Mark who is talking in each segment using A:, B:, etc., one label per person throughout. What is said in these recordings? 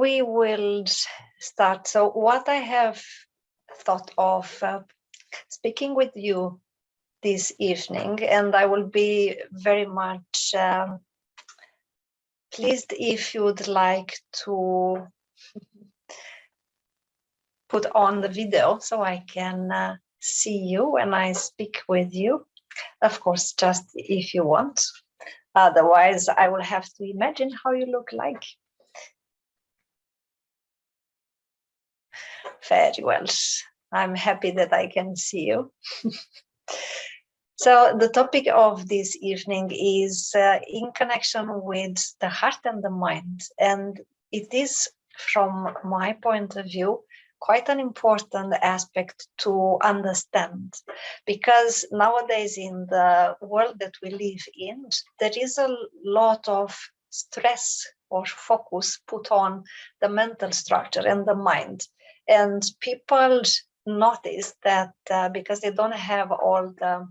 A: we will start. So what I have thought of speaking with you this evening, and I will be very much pleased if you would like to put on the video so I can see you when I speak with you. Of course, just if you want. Otherwise, I will have to imagine how you look like. Very well. I'm happy that I can see you. So the topic of this evening is in connection with the heart and the mind. And it is, from my point of view, quite an important aspect to understand, because nowadays in the world that we live in, there is a lot of stress or focus put on the mental structure and the mind. And people notice that because they don't have all the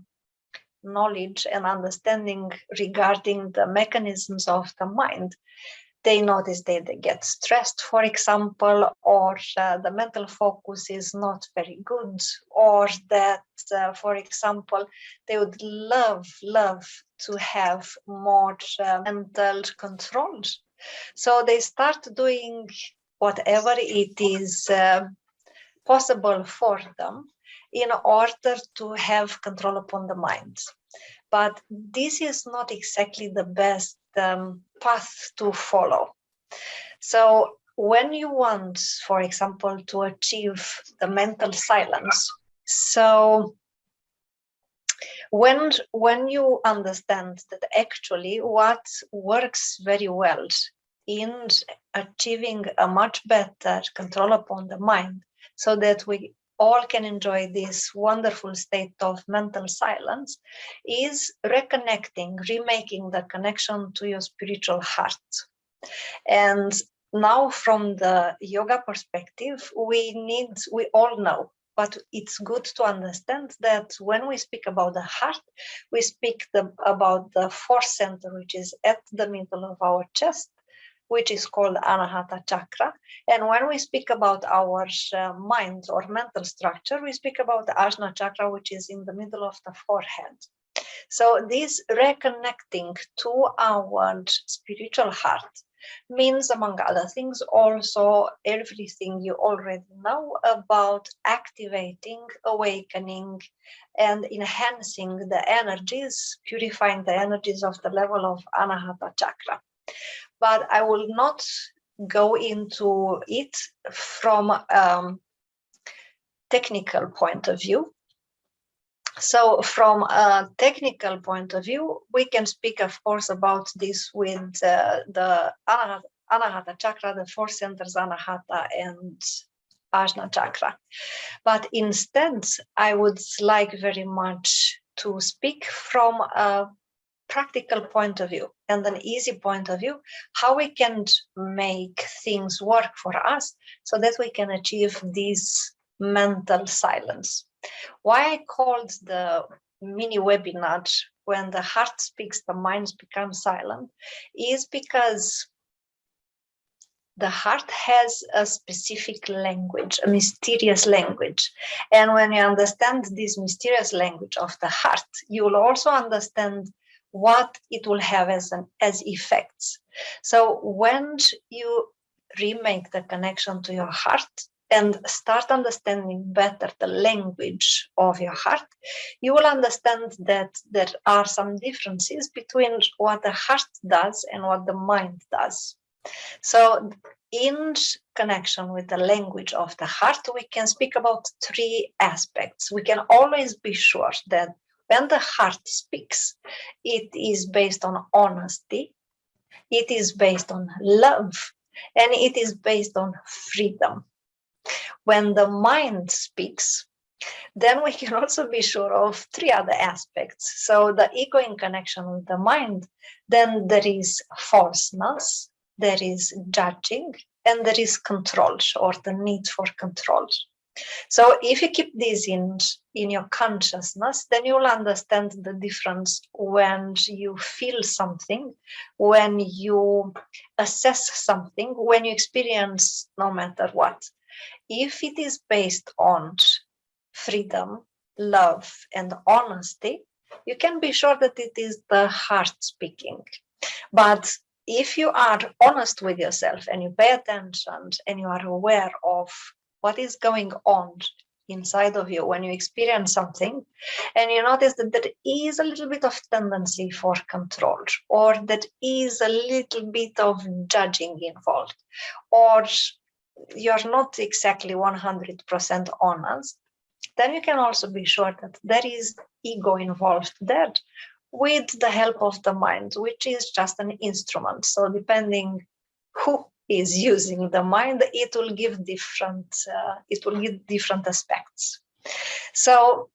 A: knowledge and understanding regarding the mechanisms of the mind, they notice that they get stressed, for example, or the mental focus is not very good, or that, for example, they would love to have more mental control. So they start doing whatever it is possible for them in order to have control upon the mind. But this is not exactly the best path to follow. So when you want, for example, to achieve the mental silence, so when you understand that actually what works very well in achieving a much better control upon the mind, so that we all can enjoy this wonderful state of mental silence, is reconnecting, remaking the connection to your spiritual heart. And now from the yoga perspective, we all know, but it's good to understand that when we speak about the heart, we speak about the fourth center, which is at the middle of our chest, which is called Anahata chakra. And when we speak about our mind or mental structure, we speak about the Ajna chakra, which is in the middle of the forehead. So this reconnecting to our spiritual heart means, among other things, also everything you already know about activating, awakening, and enhancing the energies, purifying the energies of the level of Anahata chakra. But I will not go into it from a technical point of view. So from a technical point of view, we can speak, of course, about this with the Anahata chakra, the four centers, Anahata and Ajna chakra. But instead, I would like very much to speak from a practical point of view and an easy point of view, how we can make things work for us so that we can achieve this mental silence. Why I called the mini webinar "When the Heart Speaks, the Mind Becomes Silent" is because the heart has a specific language, a mysterious language. And when you understand this mysterious language of the heart, you will also understand what it will have as effects. So when you remake the connection to your heart and start understanding better the language of your heart, you will understand that there are some differences between what the heart does and what the mind does. So in connection with the language of the heart, we can speak about three aspects. We can always be sure that when the heart speaks, it is based on honesty, it is based on love, and it is based on freedom. When the mind speaks, then we can also be sure of three other aspects. So the ego in connection with the mind, then there is falseness, there is judging, and there is control, or the need for control. So if you keep these in in your consciousness, then you'll understand the difference when you feel something, when you assess something, when you experience no matter what. If it is based on freedom, love, and honesty, you can be sure that it is the heart speaking. But if you are honest with yourself and you pay attention and you are aware of what is going on inside of you when you experience something, and you notice that there is a little bit of tendency for control, or that is a little bit of judging involved, or you're not exactly 100% honest, then you can also be sure that there is ego involved there, with the help of the mind, which is just an instrument. So depending who is using the mind, it will give different aspects. So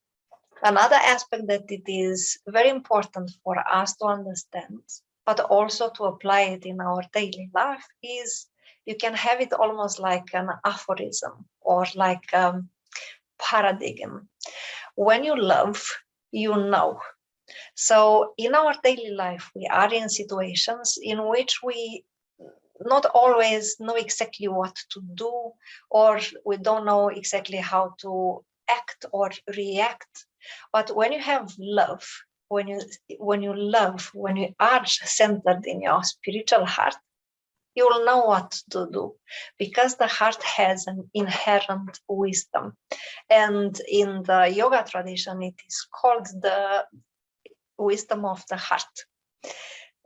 A: another aspect that it is very important for us to understand, but also to apply it in our daily life, is you can have it almost like an aphorism or like a paradigm. When you love, you know. So in our daily life, we are in situations in which we not always know exactly what to do, or we don't know exactly how to act or react. But when you have love, when you are centered in your spiritual heart, you will know what to do, because the heart has an inherent wisdom. And in the yoga tradition, it is called the wisdom of the heart.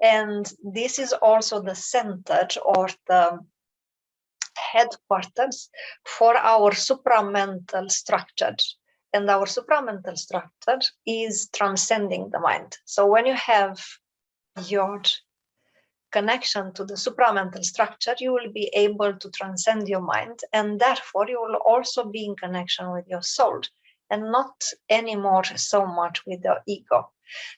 A: And this is also the center or the headquarters for our supramental structure. And our supramental structure is transcending the mind. So when you have your connection to the supramental structure, you will be able to transcend your mind, and therefore you will also be in connection with your soul, and not anymore so much with your ego.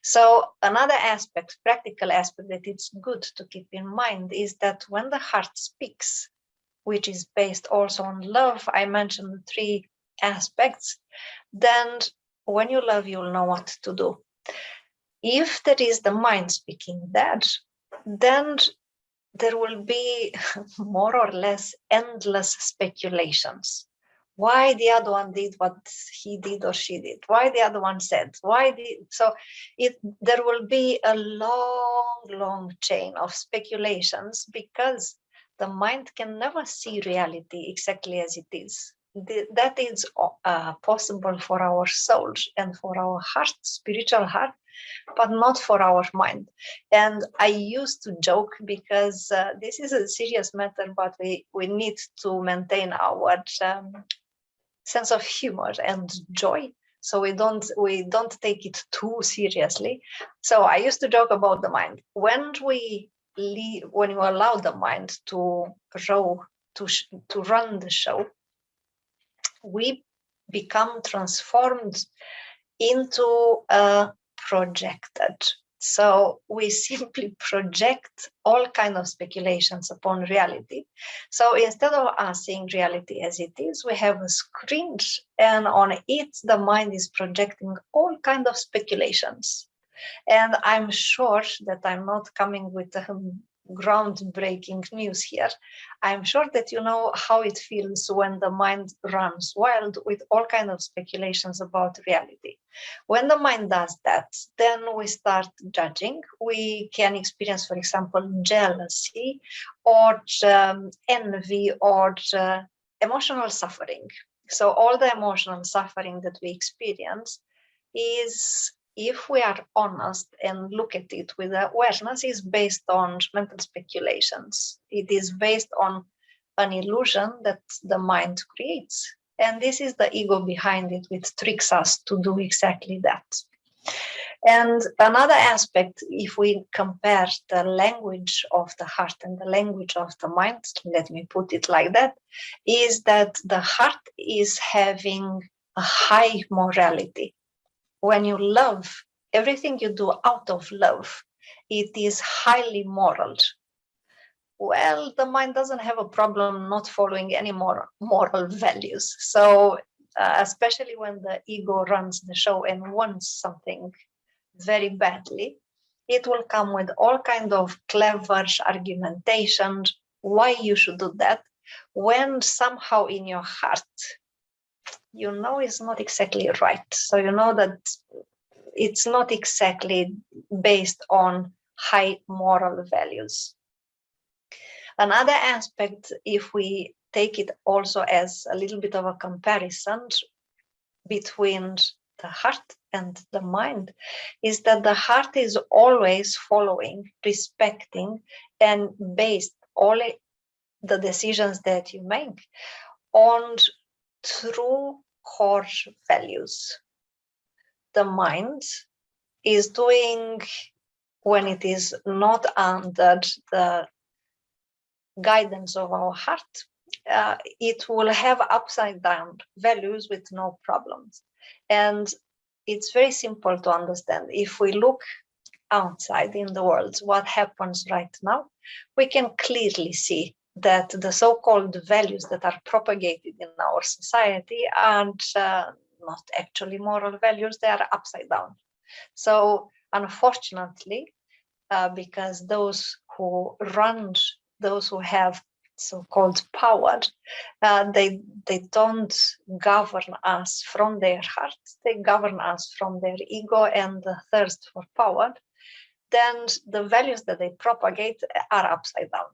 A: So another aspect, practical aspect, that it's good to keep in mind is that when the heart speaks, which is based also on love, I mentioned the three aspects, then when you love, you'll know what to do. If there is the mind speaking that, then there will be more or less endless speculations. Why the other one did what he did or she did? Why the other one said? There will be a long chain of speculations, because the mind can never see reality exactly as it is. That is possible for our souls and for our heart, spiritual heart, but not for our mind. And I used to joke, because this is a serious matter, but we need to maintain our sense of humor and joy, so we don't take it too seriously. So I used to joke about the mind. When you allow the mind to run the show, we become transformed into a projected. So we simply project all kinds of speculations upon reality. So instead of us seeing reality as it is, we have a screen, and on it the mind is projecting all kinds of speculations. And I'm sure that I'm not coming with groundbreaking news here. I'm sure that you know how it feels when the mind runs wild with all kinds of speculations about reality. When the mind does that, then we start judging. We can experience, for example, jealousy or envy or emotional suffering. So all the emotional suffering that we experience is, if we are honest and look at it with awareness, is based on mental speculations. It is based on an illusion that the mind creates. And this is the ego behind it, which tricks us to do exactly that. And another aspect, if we compare the language of the heart and the language of the mind, let me put it like that, is that the heart is having a high morality. When you love, everything you do out of love, it is highly moral. Well, the mind doesn't have a problem not following any more moral values. So especially when the ego runs the show and wants something very badly, it will come with all kind of clever argumentation why you should do that, when somehow in your heart you know it's not exactly right. So you know that it's not exactly based on high moral values. Another aspect, if we take it also as a little bit of a comparison between the heart and the mind, is that the heart is always following, respecting, and based all the decisions that you make on true core values. The mind is doing, when it is not under the guidance of our heart, it will have upside down values with no problems. And it's very simple to understand. If we look outside in the world, what happens right now, we can clearly see that the so-called values that are propagated in our society aren't not actually moral values, they are upside down. So unfortunately, because those who run, those who have so-called power, they don't govern us from their heart, they govern us from their ego and the thirst for power. Then the values that they propagate are upside down.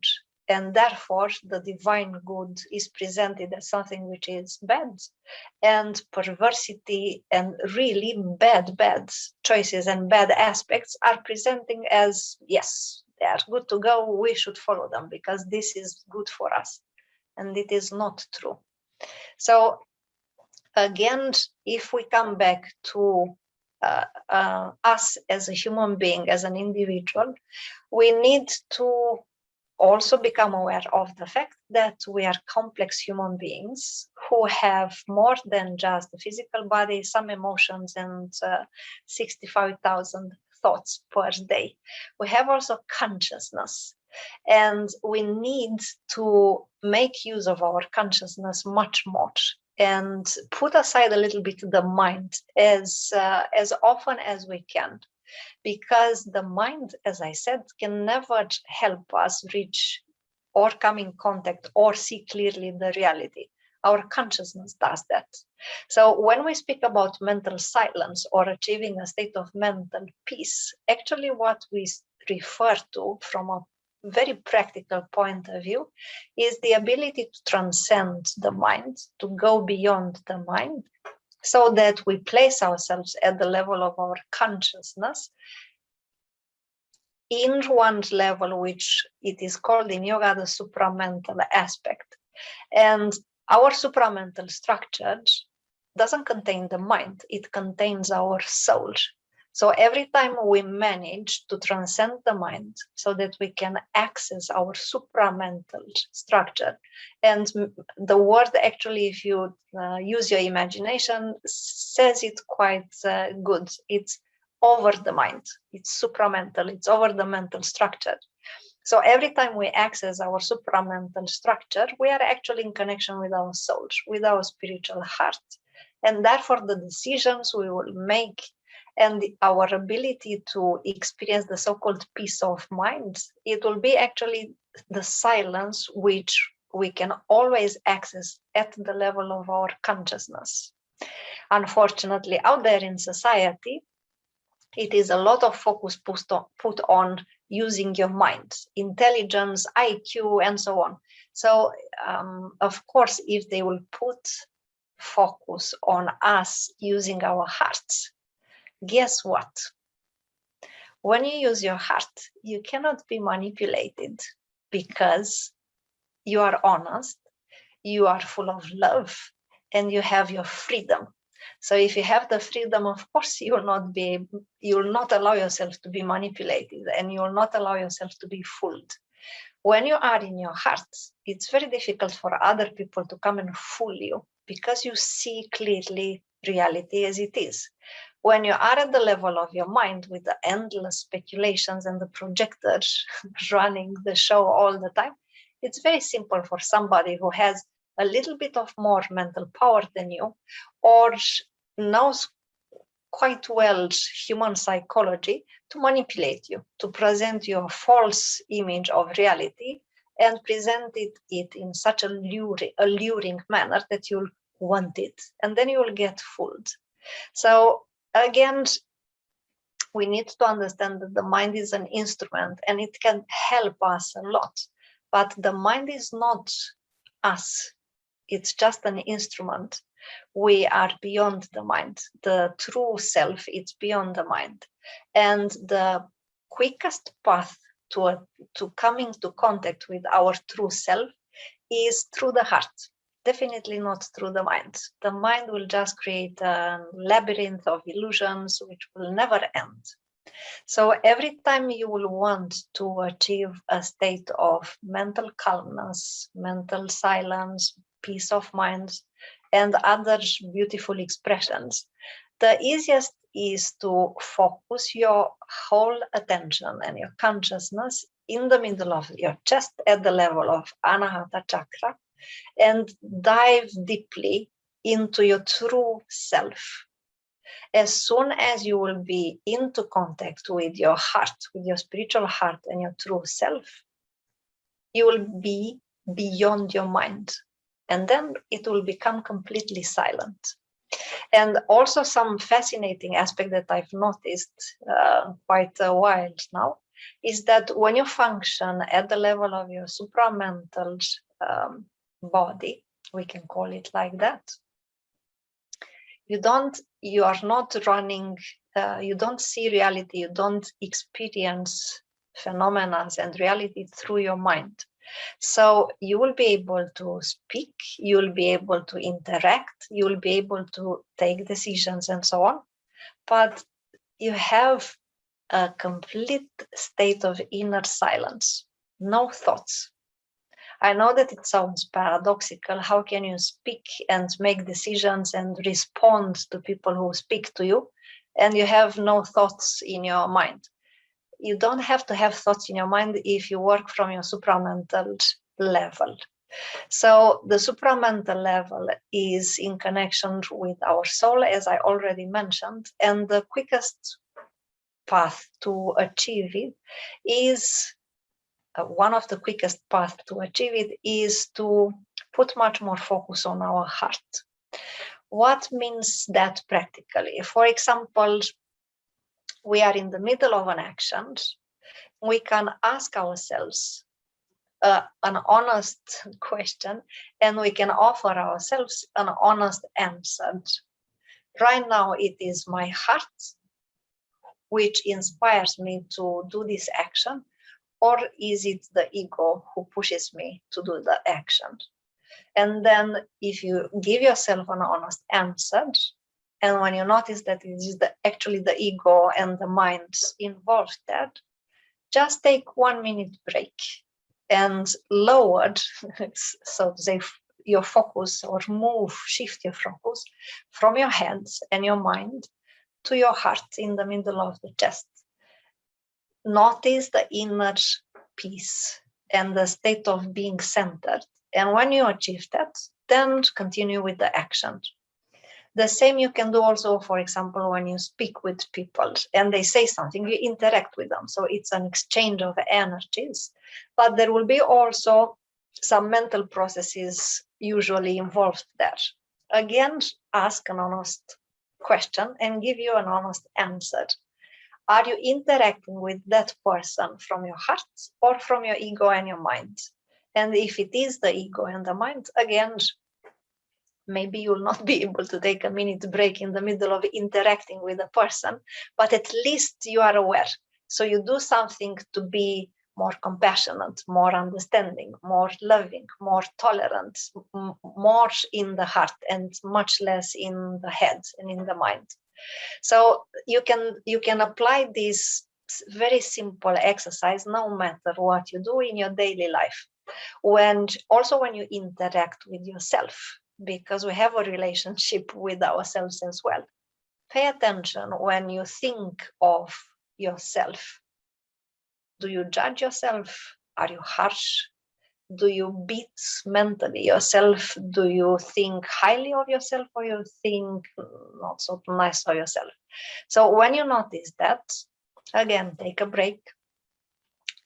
A: And therefore, the divine good is presented as something which is bad, and perversity and really bad choices and bad aspects are presenting as, yes, they are good to go, we should follow them because this is good for us. And it is not true. So again, if we come back to us as a human being, as an individual, we need to also become aware of the fact that we are complex human beings who have more than just the physical body, some emotions, and 65,000 thoughts per day. We have also consciousness, and we need to make use of our consciousness much more and put aside a little bit the mind as often as we can. Because the mind, as I said, can never help us reach or come in contact or see clearly the reality. Our consciousness does that. So when we speak about mental silence or achieving a state of mental peace, actually what we refer to from a very practical point of view is the ability to transcend the mind, to go beyond the mind, so that we place ourselves at the level of our consciousness in one level, which it is called in yoga the supramental aspect. And our supramental structure doesn't contain the mind, it contains our soul. So every time we manage to transcend the mind so that we can access our supramental structure, and the word actually, if you use your imagination, says it quite good. It's over the mind, it's supramental, it's over the mental structure. So every time we access our supramental structure, we are actually in connection with our soul, with our spiritual heart. And therefore the decisions we will make and our ability to experience the so-called peace of mind, it will be actually the silence which we can always access at the level of our consciousness. Unfortunately, out there in society, it is a lot of focus put on using your mind, intelligence, IQ, and so on. So, of course, if they will put focus on us using our hearts, guess what? When you use your heart, you cannot be manipulated because you are honest, you are full of love, and you have your freedom. So if you have the freedom, of course, you will not allow yourself to be manipulated, and you will not allow yourself to be fooled. When you are in your heart, it's very difficult for other people to come and fool you because you see clearly reality as it is. When you are at the level of your mind with the endless speculations and the projectors running the show all the time, it's very simple for somebody who has a little bit of more mental power than you, or knows quite well human psychology to manipulate you, to present you a false image of reality and present it in such a alluring manner that you'll want it, and then you will get fooled. So again, we need to understand that the mind is an instrument and it can help us a lot, but the mind is not us. It's just an instrument. We are beyond the mind. The true self, it's beyond the mind. And the quickest path to coming into contact with our true self is through the heart. Definitely not through the mind. The mind will just create a labyrinth of illusions which will never end. So every time you will want to achieve a state of mental calmness, mental silence, peace of mind, and other beautiful expressions, the easiest is to focus your whole attention and your consciousness in the middle of your chest at the level of Anahata chakra and dive deeply into your true self. As soon as you will be into contact with your heart, with your spiritual heart and your true self, you will be beyond your mind. And then it will become completely silent. And also some fascinating aspect that I've noticed quite a while now is that when you function at the level of your supramental body, we can call it like that, you are not running, you don't see reality, you don't experience phenomena and reality through your mind. So you will be able to speak, you will be able to interact, you will be able to take decisions and so on, but you have a complete state of inner silence, no thoughts. I know that it sounds paradoxical. How can you speak and make decisions and respond to people who speak to you and you have no thoughts in your mind? You don't have to have thoughts in your mind if you work from your supramental level. So the supramental level is in connection with our soul, as I already mentioned, and the quickest path to achieve it is one of the quickest paths to achieve it is to put much more focus on our heart. What means that practically? For example, we are in the middle of an action. We can ask ourselves an honest question and we can offer ourselves an honest answer. Right now, it is my heart which inspires me to do this action, or is it the ego who pushes me to do the action? And then if you give yourself an honest answer, and when you notice that it is actually the ego and the mind involved there, just take 1 minute break and lower, so to say, your focus, or shift your focus from your hands and your mind to your heart in the middle of the chest. Notice the inner peace and the state of being centered. And when you achieve that, then continue with the action. The same you can do also, for example, when you speak with people and they say something, you interact with them. So it's an exchange of energies, but there will be also some mental processes usually involved there. Again, ask an honest question and give you an honest answer. Are you interacting with that person from your heart or from your ego and your mind? And if it is the ego and the mind, again, maybe you'll not be able to take a minute break in the middle of interacting with a person, but at least you are aware. So you do something to be more compassionate, more understanding, more loving, more tolerant, more in the heart and much less in the head and in the mind. So you can apply this very simple exercise no matter what you do in your daily life. When you interact with yourself, because we have a relationship with ourselves as well. Pay attention when you think of yourself. Do you judge yourself? Are you harsh? Do you beat mentally yourself? Do you think highly of yourself, or you think not so nice of yourself? So when you notice that, again, take a break,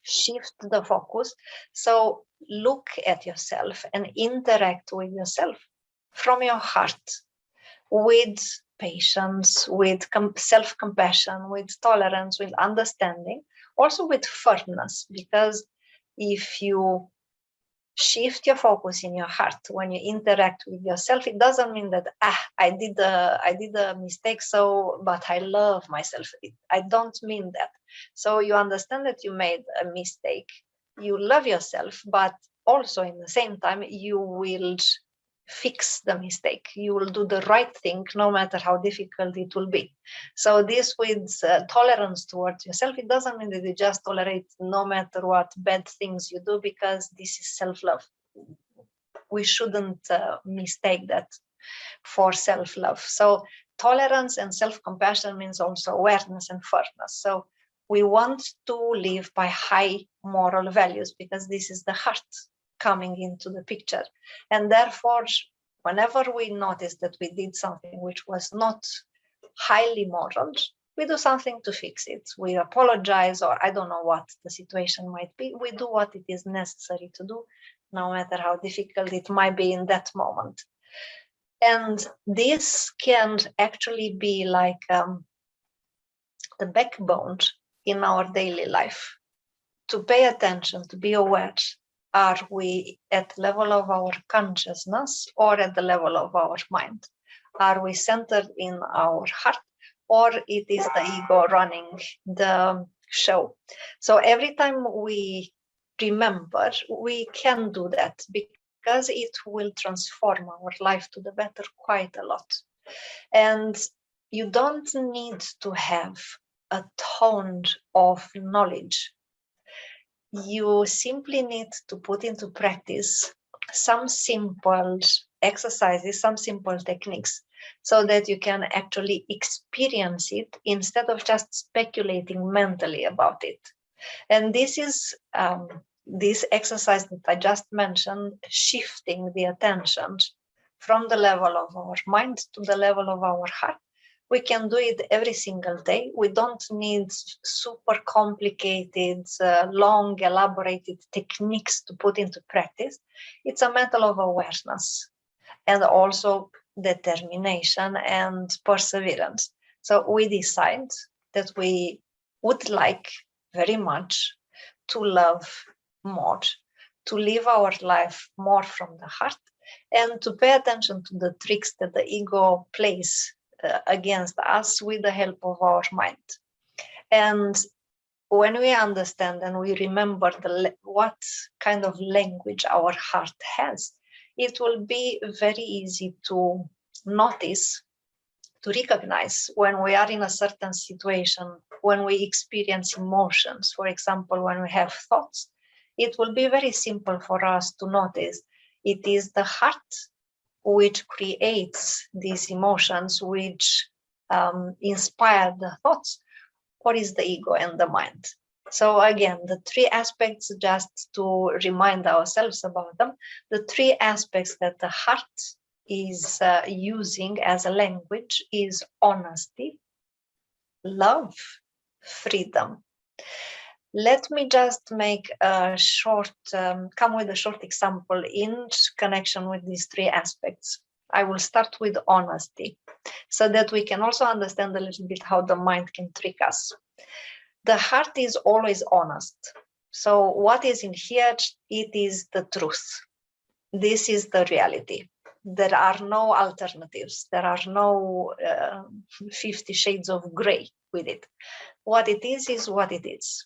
A: shift the focus. So look at yourself and interact with yourself from your heart, with patience, with self-compassion, with tolerance, with understanding, also with firmness. Because if you shift your focus in your heart when you interact with yourself, it doesn't mean that I did a mistake, so but I love myself. I don't mean that. So you understand that you made a mistake, you love yourself, but also in the same time you will fix the mistake. You will do the right thing no matter how difficult it will be. So this with tolerance towards yourself, it doesn't mean that you just tolerate no matter what bad things you do, because this is self-love. We shouldn't mistake that for self-love. So tolerance and self-compassion means also awareness and firmness. So we want to live by high moral values, because this is the heart coming into the picture. And therefore, whenever we notice that we did something which was not highly moral, we do something to fix it. We apologize, or I don't know what the situation might be. We do what it is necessary to do, no matter how difficult it might be in that moment. And this can actually be like the backbone in our daily life. To pay attention, to be aware. Are we at the level of our consciousness or at the level of our mind? Are we centered in our heart, or it is the ego running the show? So every time we remember, we can do that, because it will transform our life to the better quite a lot. And you don't need to have a ton of knowledge. You simply need to put into practice some simple exercises, some simple techniques, so that you can actually experience it instead of just speculating mentally about it. And this is this exercise that I just mentioned, shifting the attention from the level of our mind to the level of our heart. We can do it every single day. We don't need super complicated, long, elaborated techniques to put into practice. It's a matter of awareness and also determination and perseverance. So we decide that we would like very much to love more, to live our life more from the heart, and to pay attention to the tricks that the ego plays against us with the help of our mind. And when we understand and we remember what kind of language our heart has, it will be very easy to notice, to recognize when we are in a certain situation, when we experience emotions. For example, when we have thoughts, it will be very simple for us to notice it is the heart which creates these emotions, which inspire the thoughts, or is the ego and the mind. So again, the three aspects, just to remind ourselves about them, the three aspects that the heart is using as a language is honesty, love, freedom. Let me just make a short, come with a short example in connection with these three aspects. I will start with honesty, so that we can also understand a little bit how the mind can trick us. The heart is always honest. So what is in here, it is the truth. This is the reality. There are no alternatives. There are no 50 shades of gray with it. What it is what it is.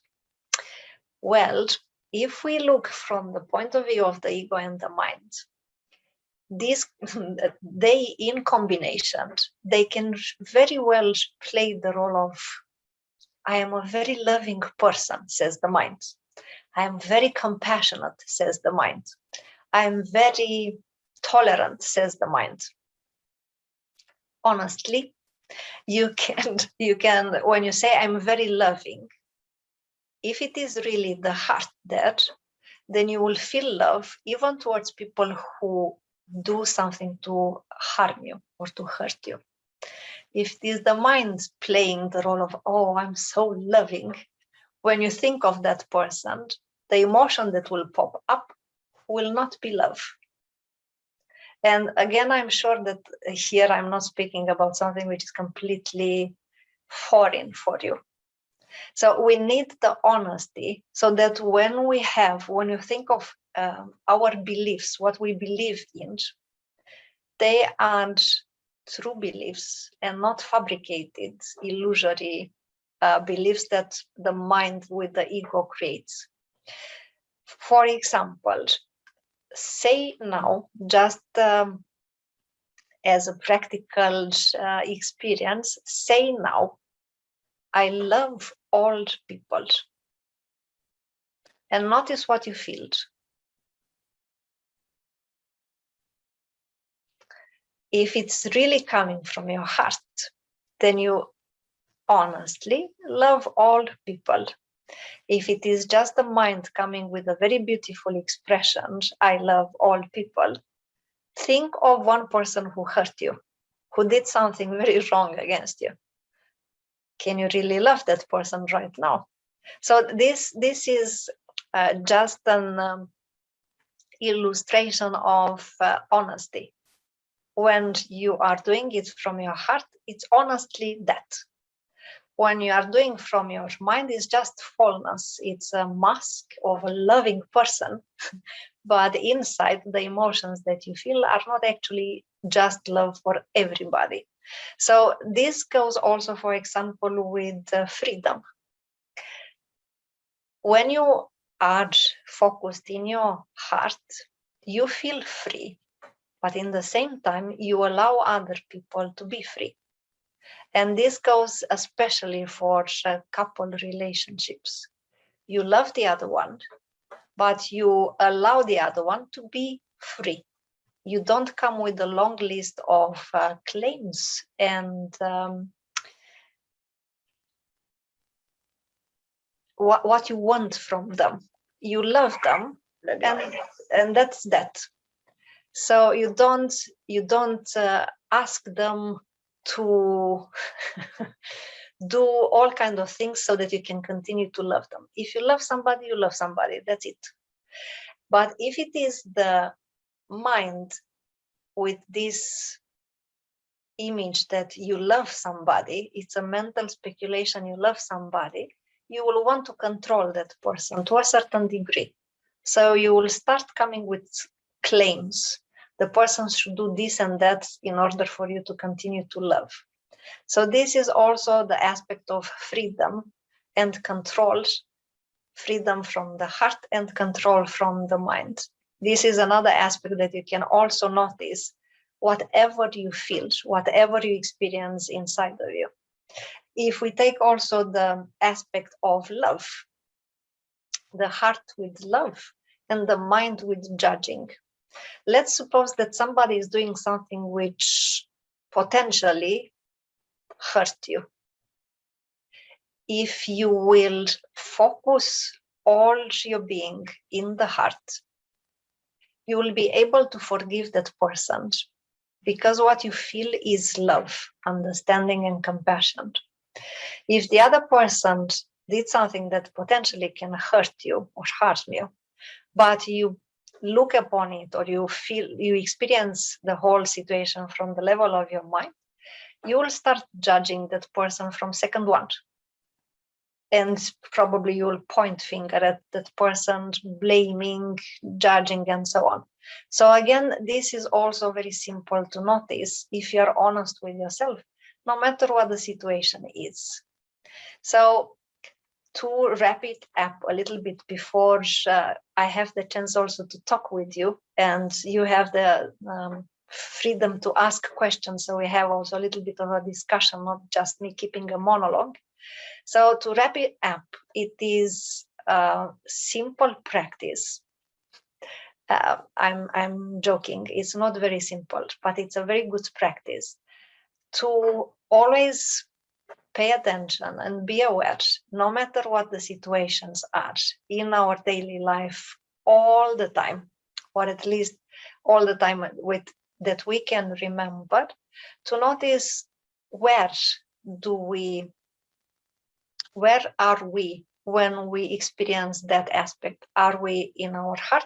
A: Well, if we look from the point of view of the ego and the mind, they in combination, they can very well play the role of, I am a very loving person, says the mind. I am very compassionate, says the mind. I am very tolerant, says the mind. Honestly, you can, when you say I'm very loving, if it is really the heart there, then you will feel love even towards people who do something to harm you or to hurt you. If it is the mind playing the role of, oh, I'm so loving, when you think of that person, the emotion that will pop up will not be love. And again, I'm sure that here I'm not speaking about something which is completely foreign for you. So we need the honesty so that when you think of our beliefs, what we believe in, they are true beliefs and not fabricated, illusory beliefs that the mind with the ego creates. For example, say now, just as a practical experience, say now, I love old people. And notice what you feel. If it's really coming from your heart, then you honestly love all people. If it is just the mind coming with a very beautiful expression, I love all people, think of one person who hurt you, who did something very wrong against you. Can you really love that person right now? So this is just an illustration of honesty. When you are doing it from your heart, it's honestly that. When you are doing from your mind, it's just fullness. It's a mask of a loving person, but inside the emotions that you feel are not actually just love for everybody. So this goes also, for example, with freedom. When you are focused in your heart, you feel free, but in the same time, you allow other people to be free. And this goes especially for couple relationships. You love the other one, but you allow the other one to be free. You don't come with a long list of claims and what you want from them. You love them, and that's that. So you don't ask them to do all kinds of things so that you can continue to love them. If you love somebody, you love somebody. That's it. But if it is the mind with this image that you love somebody, it's a mental speculation, you love somebody, you will want to control that person to a certain degree. So you will start coming with claims. The person should do this and that in order for you to continue to love. So this is also the aspect of freedom and control, freedom from the heart and control from the mind. This is another aspect that you can also notice. Whatever you feel, whatever you experience inside of you. If we take also the aspect of love, the heart with love and the mind with judging. Let's suppose that somebody is doing something which potentially hurt you. If you will focus all your being in the heart, you will be able to forgive that person because what you feel is love, understanding, and compassion. If the other person did something that potentially can hurt you or harm you, but you look upon it or you experience the whole situation from the level of your mind, you will start judging that person from second one. And probably you will point finger at that person, blaming, judging, and so on. So again, this is also very simple to notice if you're honest with yourself, no matter what the situation is. So to wrap it up a little bit before I have the chance also to talk with you and you have the freedom to ask questions. So we have also a little bit of a discussion, not just me keeping a monologue. So to wrap it up, it is a simple practice. I'm joking. It's not very simple, but it's a very good practice to always pay attention and be aware, no matter what the situations are in our daily life all the time, or at least all the time with that we can remember, to notice where are we when we experience that aspect. Are we in our heart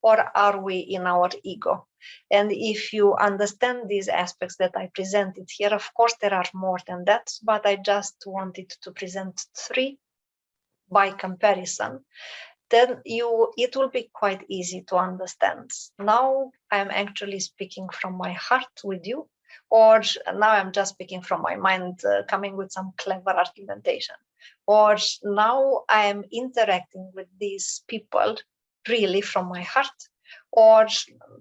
A: or are we in our ego? And if you understand these aspects that I presented here, of course there are more than that, but I just wanted to present 3 by comparison. Then it will be quite easy to understand. Now I'm actually speaking from my heart with you, or now I'm just speaking from my mind, coming with some clever argumentation, or now I'm interacting with these people really from my heart, or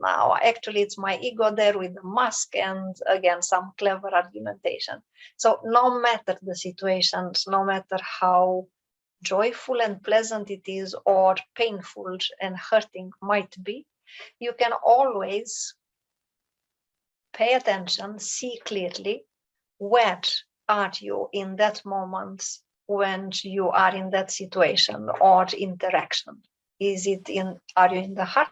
A: now actually it's my ego there with the mask and again some clever argumentation. So no matter the situations, no matter how joyful and pleasant it is, or painful and hurting might be, you can always pay attention, see clearly where are you in that moment when you are in that situation or interaction. Are you in the heart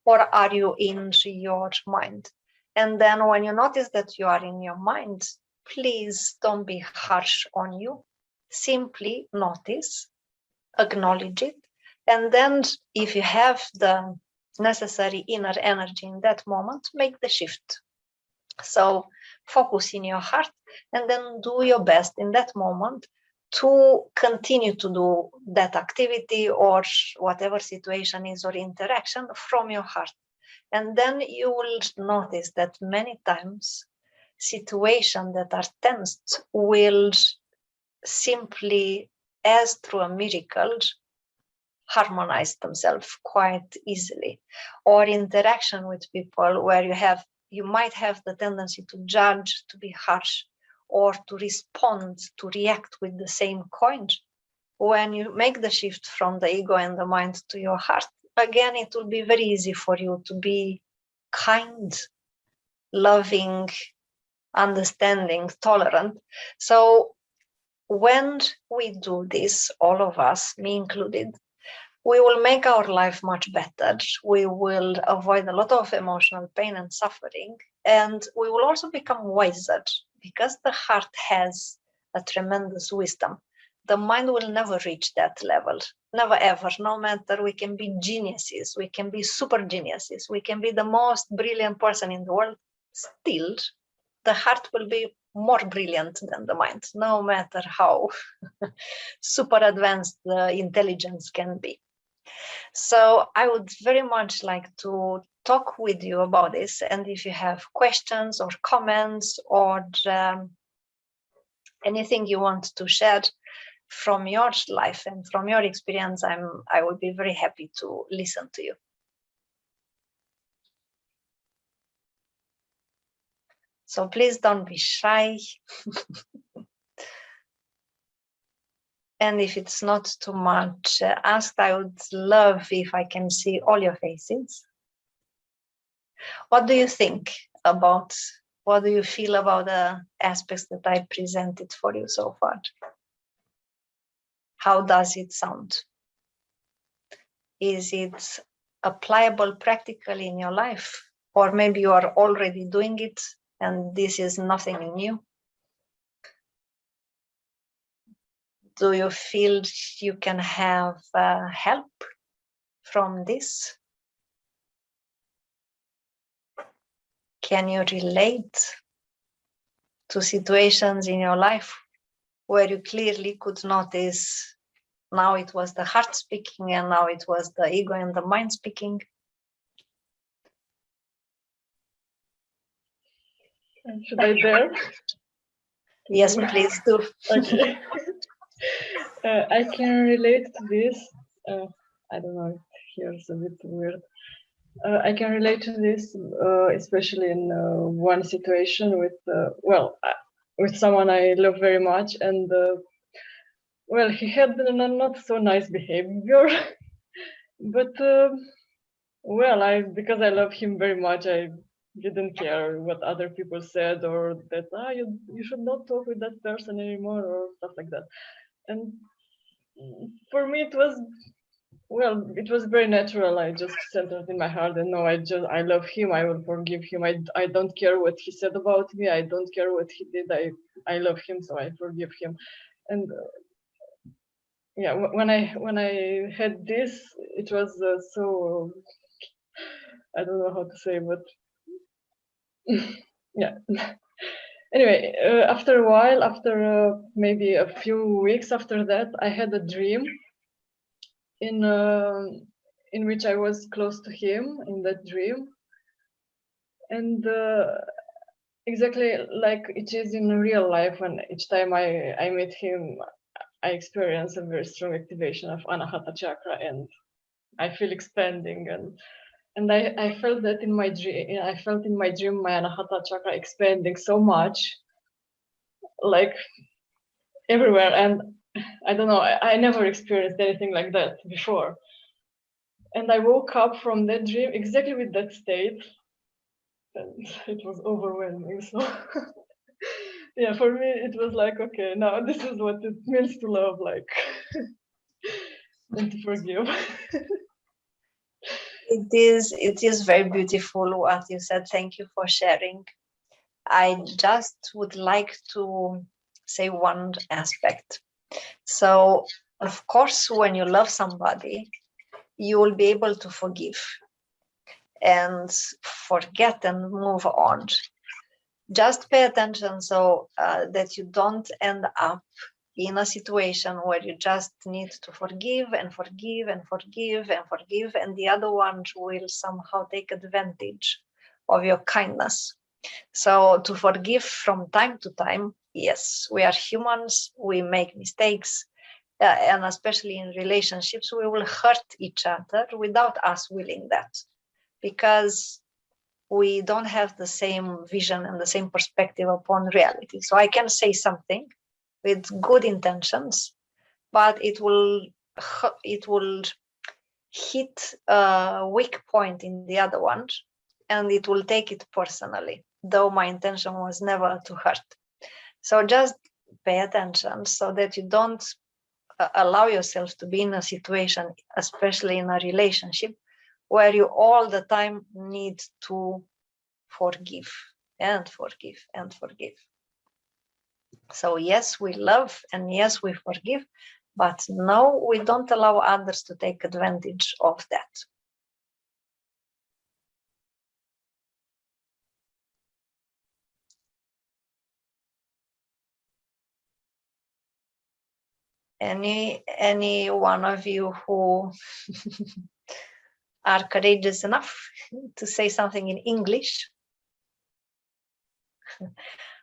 A: or are you in your mind? And then when you notice that you are in your mind, please don't be harsh on you. Simply notice, acknowledge it, and then if you have the necessary inner energy in that moment, make the shift. So focus in your heart and then do your best in that moment to continue to do that activity or whatever situation is or interaction from your heart. And then you will notice that many times situations that are tensed will simply, as through a miracle, harmonize themselves quite easily. Or interaction with people where you might have the tendency to judge, to be harsh, or to respond, to react with the same coin. When you make the shift from the ego and the mind to your heart, again, it will be very easy for you to be kind, loving, understanding, tolerant. So when we do this, all of us, me included, we will make our life much better. We will avoid a lot of emotional pain and suffering. And we will also become wiser because the heart has a tremendous wisdom. The mind will never reach that level. Never ever. No matter, we can be geniuses. We can be super geniuses. We can be the most brilliant person in the world. Still, the heart will be more brilliant than the mind, no matter how super advanced the intelligence can be. So I would very much like to talk with you about this. And if you have questions or comments or anything you want to share from your life and from your experience, I would be very happy to listen to you. So please don't be shy. And if it's not too much asked, I would love if I can see all your faces. What do you think about, what do you feel about the aspects that I presented for you so far? How does it sound? Is it applicable practically in your life? Or maybe you are already doing it and this is nothing new? Do you feel you can have help from this? Can you relate to situations in your life where you clearly could notice now it was the heart speaking and now it was the ego and the mind speaking?
B: Should I dare?
A: Yes, please do.
B: Okay. I can relate to this. I don't know, it here's a bit weird. I can relate to this, especially in one situation with, with someone I love very much, and well, he had not so nice behavior, but well, because I love him very much, I didn't care what other people said or that you should not talk with that person anymore or stuff like that. And for me, it was Well, it was very natural. I just centered in my heart and no, I love him. I will forgive him. I don't care what he said about me. I don't care what he did. I love him, so I forgive him. And yeah, when I had this, it was so, I don't know how to say, but yeah. Anyway, after a while, after maybe a few weeks after that, I had a dream in which I was close to him in that dream, and exactly like it is in real life. When each time I meet him, I experience a very strong activation of Anahata chakra, and I feel expanding, and I felt that in my dream. I felt in my dream my Anahata chakra expanding so much, like everywhere, and I don't know. I never experienced anything like that before. And I woke up from that dream exactly with that state, and it was overwhelming. So yeah, for me it was like, okay, now this is what it means to love, like, and to forgive.
A: It is very beautiful what you said. Thank you for sharing. I just would like to say one aspect. So, of course, when you love somebody, you will be able to forgive and forget and move on. Just pay attention so that you don't end up in a situation where you just need to forgive and forgive and forgive and forgive, and the other one will somehow take advantage of your kindness. So to forgive from time to time, yes, we are humans, we make mistakes, and especially in relationships, we will hurt each other without us willing that, because we don't have the same vision and the same perspective upon reality. So I can say something with good intentions, but it will hit a weak point in the other one, and it will take it personally, though my intention was never to hurt. So just pay attention so that you don't allow yourself to be in a situation, especially in a relationship, where you all the time need to forgive and forgive and forgive. So yes, we love and yes, we forgive, but no, we don't allow others to take advantage of that. Any one of you who are courageous enough to say something in English?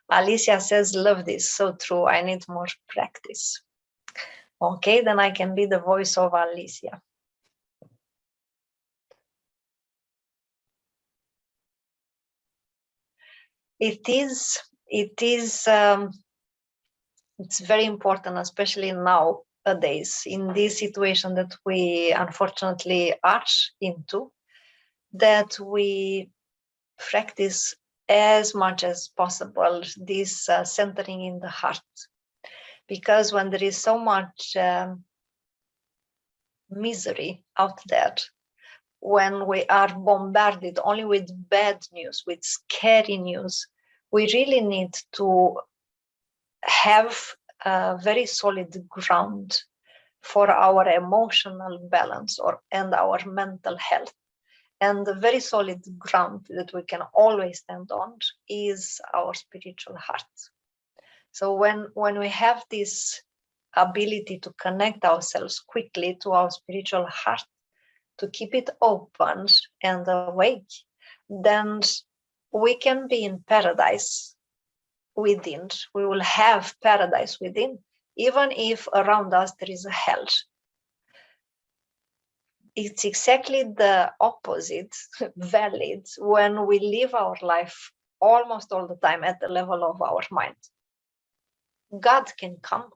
A: Alicia says, love this, so true, I need more practice. Okay, then I can be the voice of Alicia. It's very important, especially nowadays, in this situation that we unfortunately are into, that we practice as much as possible this centering in the heart. Because when there is so much misery out there, when we are bombarded only with bad news, with scary news, we really need to have a very solid ground for our emotional balance and our mental health. And the very solid ground that we can always stand on is our spiritual heart. So when we have this ability to connect ourselves quickly to our spiritual heart, to keep it open and awake, then we can be in paradise within. We will have paradise within, even if around us there is a hell. It's exactly the opposite valid when we live our life almost all the time at the level of our mind. God can come,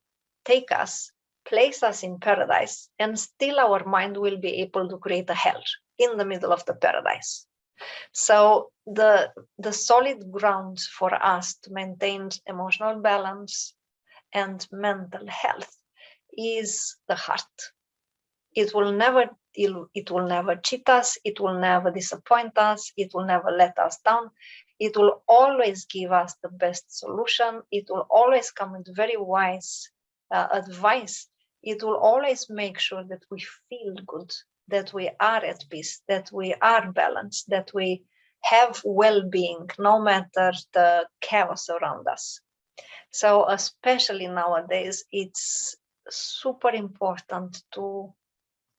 A: take us, place us in paradise, and still our mind will be able to create a hell in the middle of the paradise. So the solid ground for us to maintain emotional balance and mental health is the heart. It will never cheat us. It will never disappoint us. It will never let us down. It will always give us the best solution. It will always come with very wise advice. It will always make sure that we feel good, that we are at peace, that we are balanced, that we have well-being, no matter the chaos around us. So especially nowadays, it's super important to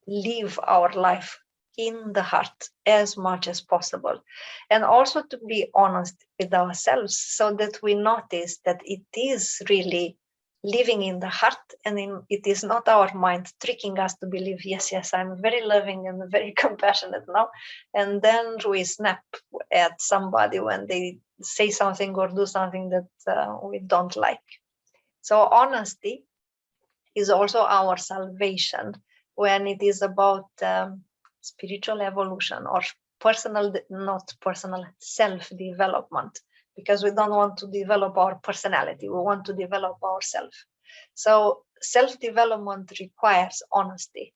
A: live our life in the heart as much as possible, and also to be honest with ourselves, so that we notice that it is really living in the heart, and it is not our mind tricking us to believe, yes, I'm very loving and very compassionate now, and then we snap at somebody when they say something or do something that we don't like. So honesty is also our salvation when it is about spiritual evolution or self-development, because we don't want to develop our personality, we want to develop ourselves. So self-development requires honesty.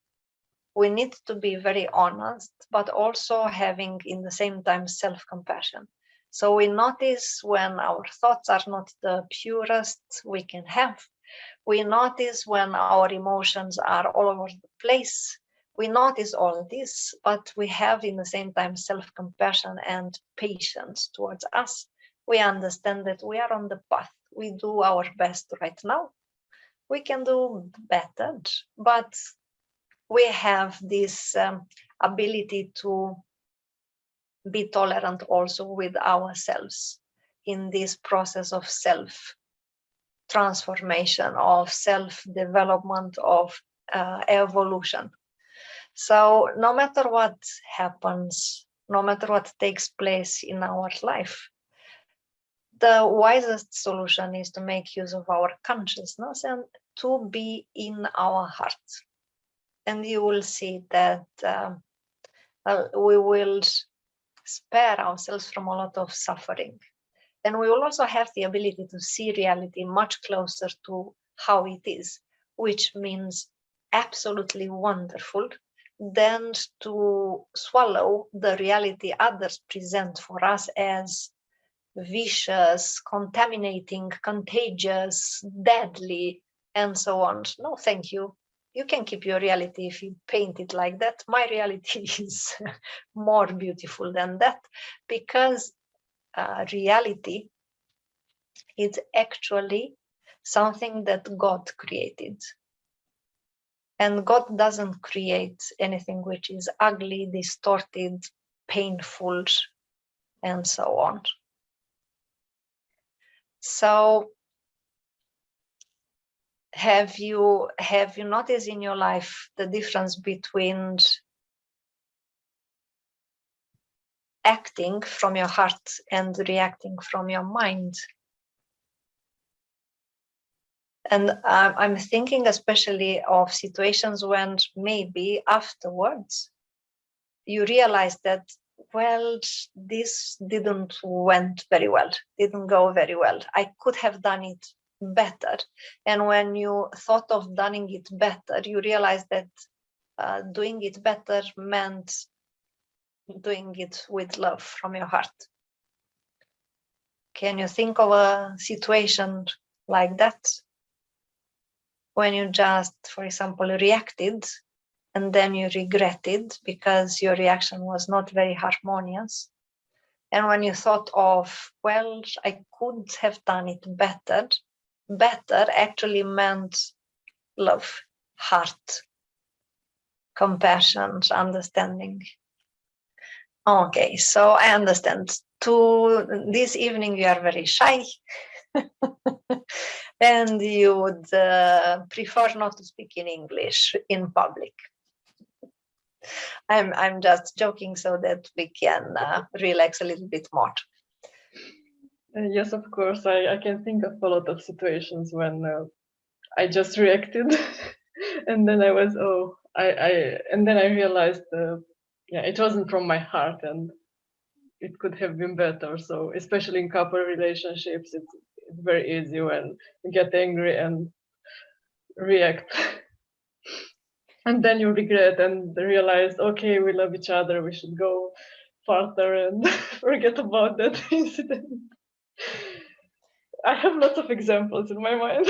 A: We need to be very honest, but also having in the same time self-compassion. So we notice when our thoughts are not the purest we can have. We notice when our emotions are all over the place. We notice all of this, but we have in the same time self-compassion and patience towards us. We understand that we are on the path. We do our best right now. We can do better, but we have this ability to be tolerant also with ourselves in this process of self-transformation, of self-development, of evolution. So no matter what happens, no matter what takes place in our life, the wisest solution is to make use of our consciousness and to be in our heart. And you will see that we will spare ourselves from a lot of suffering. And we will also have the ability to see reality much closer to how it is, which means absolutely wonderful, than to swallow the reality others present for us as vicious, contaminating, contagious, deadly, and so on. No, thank you. You can keep your reality if you paint it like that. My reality is more beautiful than that, because reality is actually something that God created. And God doesn't create anything which is ugly, distorted, painful, and so on. So have you noticed in your life the difference between acting from your heart and reacting from your mind? And I'm thinking especially of situations when maybe afterwards you realize that, well, this didn't go very well. I could have done it better. And when you thought of doing it better, you realize that doing it better meant doing it with love from your heart. Can you think of a situation like that? When you just, for example, reacted and then you regretted because your reaction was not very harmonious. And when you thought of, well, I could have done it better actually meant love, heart, compassion, understanding. Okay, so I understand. This evening you are very shy. And you would prefer not to speak in English in public. I'm just joking so that we can relax a little bit more.
B: Yes, of course. I can think of a lot of situations when I just reacted, and then I was and then I realized, it wasn't from my heart, and it could have been better. So especially in couple relationships, it's very easy when you get angry and react. And then you regret and realize, okay, we love each other, we should go further and forget about that incident. I have lots of examples in my mind.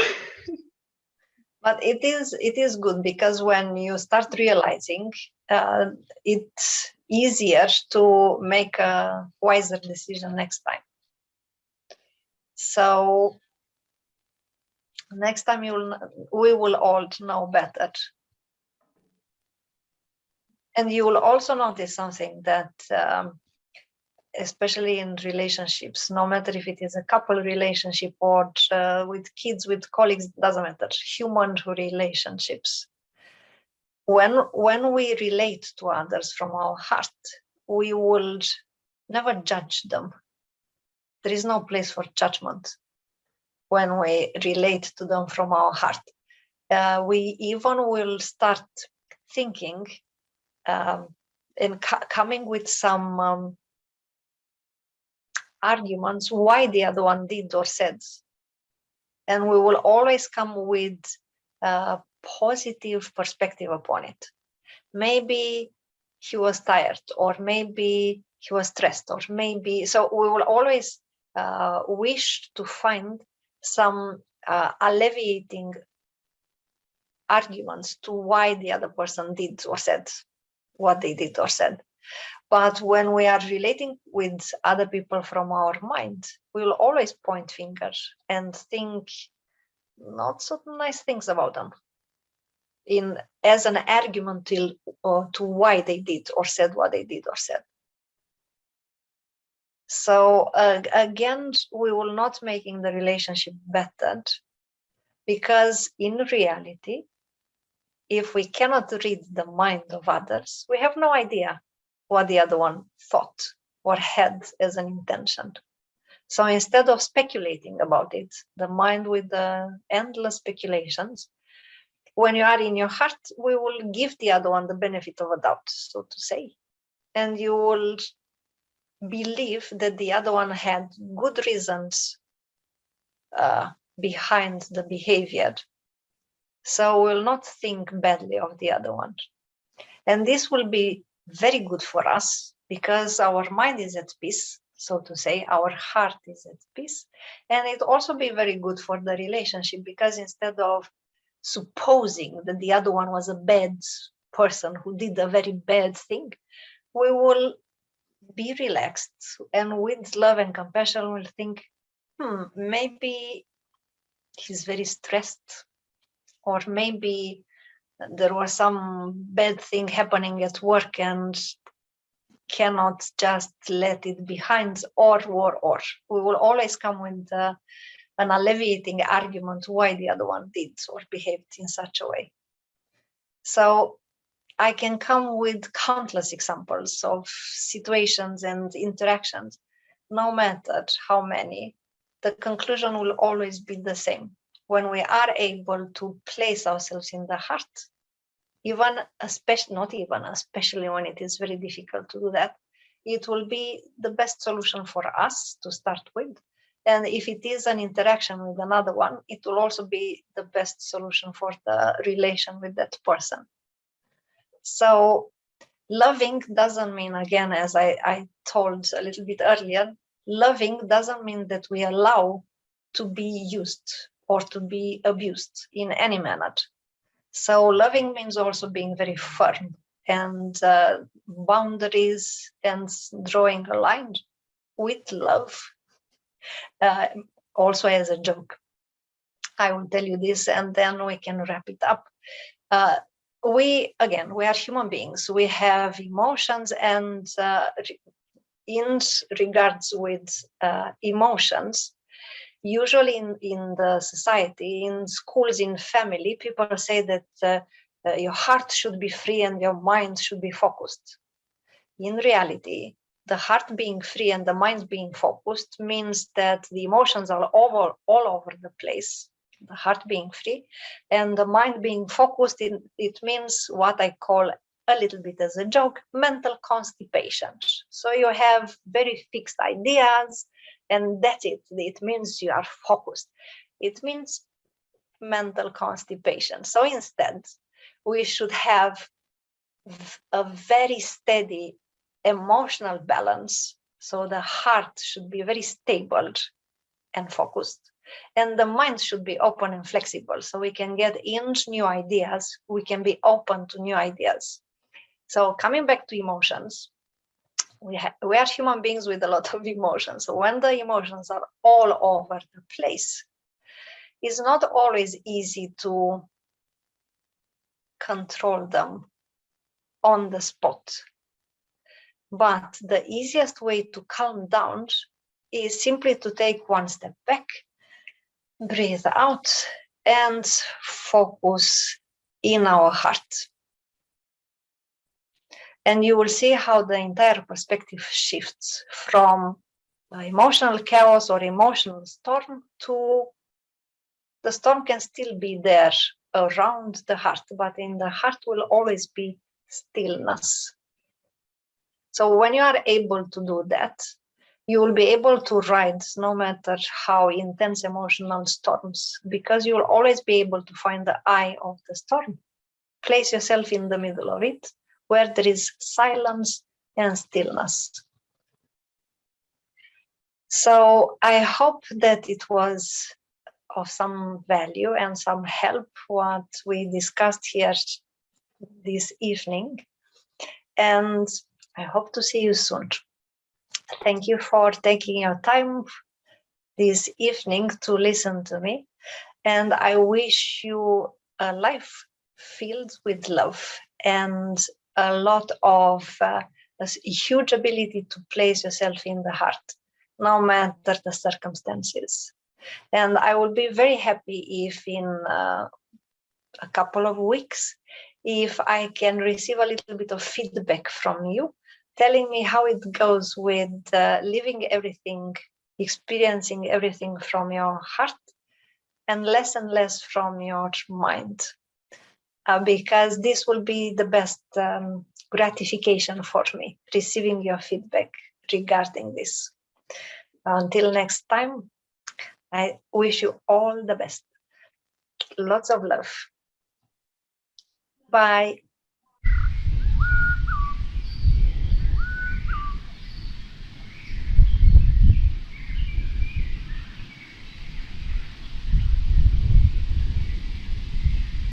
A: But it is good, because when you start realizing, it's easier to make a wiser decision next time. So next time we will all know better. And you will also notice something that, especially in relationships, no matter if it is a couple relationship or with kids, with colleagues, doesn't matter, human relationships. When we relate to others from our heart, we will never judge them. There is no place for judgment when we relate to them from our heart. We even will start thinking and coming with some arguments why the other one did or said. And we will always come with a positive perspective upon it. Maybe he was tired, or maybe he was stressed, or maybe, so we will always wish to find some alleviating arguments to why the other person did or said what they did or said. But when we are relating with other people from our mind, we will always point fingers and think not so nice things about them as an argument to why they did or said what they did or said. So again, we will not making the relationship better, because in reality, if we cannot read the mind of others, we have no idea what the other one thought or had as an intention. So instead of speculating about it, the mind with the endless speculations, when you are in your heart, we will give the other one the benefit of a doubt, so to say. And you will believe that the other one had good reasons behind the behavior. So we'll not think badly of the other one. And this will be very good for us, because our mind is at peace, so to say, our heart is at peace. And it also be very good for the relationship, because instead of supposing that the other one was a bad person who did a very bad thing, we will be relaxed, and with love and compassion we'll think, maybe he's very stressed, or maybe there was some bad thing happening at work and cannot just let it behind, or. We will always come with an alleviating argument why the other one did or behaved in such a way. So I can come with countless examples of situations and interactions, no matter how many. The conclusion will always be the same. When we are able to place ourselves in the heart, especially when it is very difficult to do that, it will be the best solution for us to start with. And if it is an interaction with another one, it will also be the best solution for the relation with that person. So loving doesn't mean, again, as I told a little bit earlier, loving doesn't mean that we allow to be used or to be abused in any manner. So loving means also being very firm, and boundaries, and drawing a line with love, also as a joke. I will tell you this and then we can wrap it up. We are human beings. We have emotions, and in regards with emotions, usually in the society, in schools, in family, people say that your heart should be free and your mind should be focused. In reality, the heart being free and the mind being focused means that the emotions are all over the place. The heart being free and the mind being focused, it means what I call a little bit as a joke, mental constipation. So you have very fixed ideas, and that's it. It means you are focused. It means mental constipation. So instead, we should have a very steady emotional balance. So the heart should be very stable and focused. And the mind should be open and flexible, so we can get into new ideas. We can be open to new ideas. So coming back to emotions, we are human beings with a lot of emotions. So when the emotions are all over the place, it's not always easy to control them on the spot. But the easiest way to calm down is simply to take one step back, breathe out, and focus in our heart. And you will see how the entire perspective shifts from emotional chaos or emotional storm to the storm can still be there around the heart, but in the heart will always be stillness. So when you are able to do that, you will be able to ride no matter how intense emotional storms, because you will always be able to find the eye of the storm. Place yourself in the middle of it, where there is silence and stillness. So I hope that it was of some value and some help what we discussed here this evening. And I hope to see you soon. Thank you for taking your time this evening to listen to me. And I wish you a life filled with love and a lot of a huge ability to place yourself in the heart, no matter the circumstances. And I will be very happy if in a couple of weeks, if I can receive a little bit of feedback from you, telling me how it goes with living everything, experiencing everything from your heart, and less from your mind. Because this will be the best gratification for me, receiving your feedback regarding this. Until next time, I wish you all the best. Lots of love. Bye.